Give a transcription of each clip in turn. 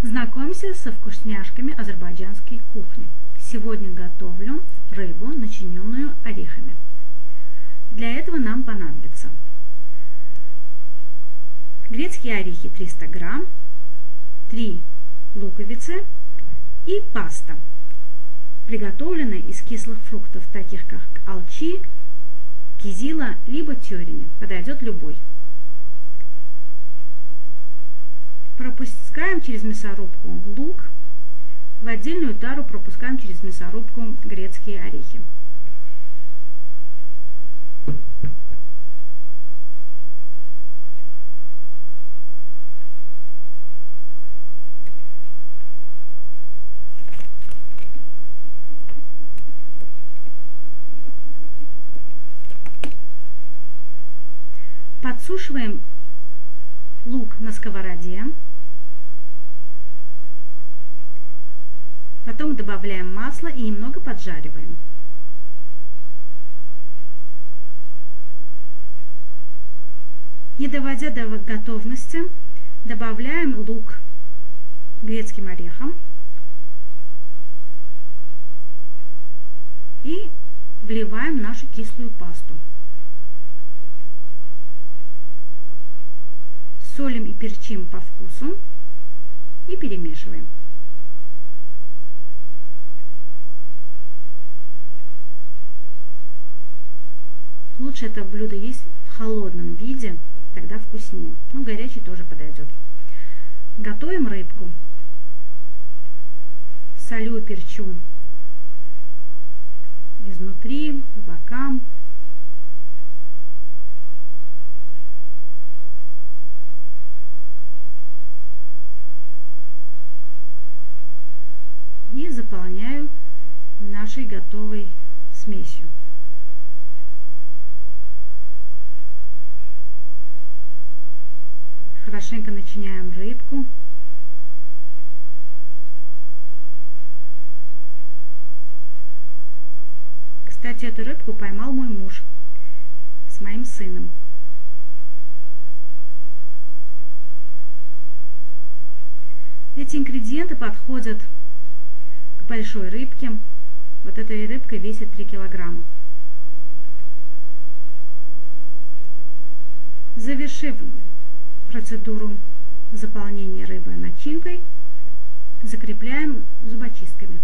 Знакомься со вкусняшками азербайджанской кухни. Сегодня готовлю рыбу, начиненную орехами. Для этого нам понадобится грецкие орехи 300 грамм, 3 луковицы и паста, приготовленная из кислых фруктов, таких как алчи, кизила, либо тюрени. Подойдет любой. Пропускаем через мясорубку лук. В отдельную тару пропускаем через мясорубку грецкие орехи. Подсушиваем лук на сковороде. Потом добавляем масло и немного поджариваем. Не доводя до готовности, добавляем лук грецким орехам и вливаем нашу кислую пасту. Солим и перчим по вкусу и перемешиваем. Лучше это блюдо есть в холодном виде, тогда вкуснее. Но горячий тоже подойдет. Готовим рыбку. Солю и перчу изнутри, по бокам. И заполняю нашей готовой смесью. Хорошенько начиняем рыбку. Кстати, эту рыбку поймал мой муж с моим сыном. Эти ингредиенты подходят к большой рыбке. Вот эта рыбка весит 3 килограмма. Завершив процедуру заполнения рыбы начинкой, закрепляем зубочистками.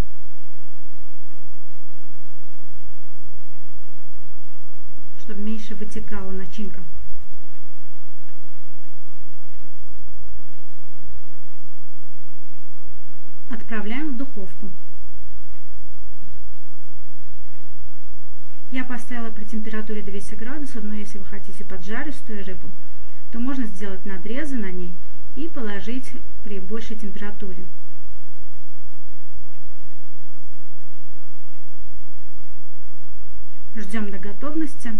Чтобы меньше вытекала начинка. Отправляем в духовку. Я поставила при температуре 200 градусов, но если вы хотите поджаристую рыбу, то можно сделать надрезы на ней и положить при большей температуре. Ждем до готовности.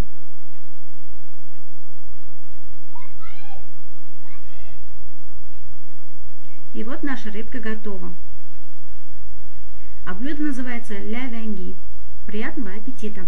И вот наша рыбка готова. А блюдо называется ля венги. Приятного аппетита!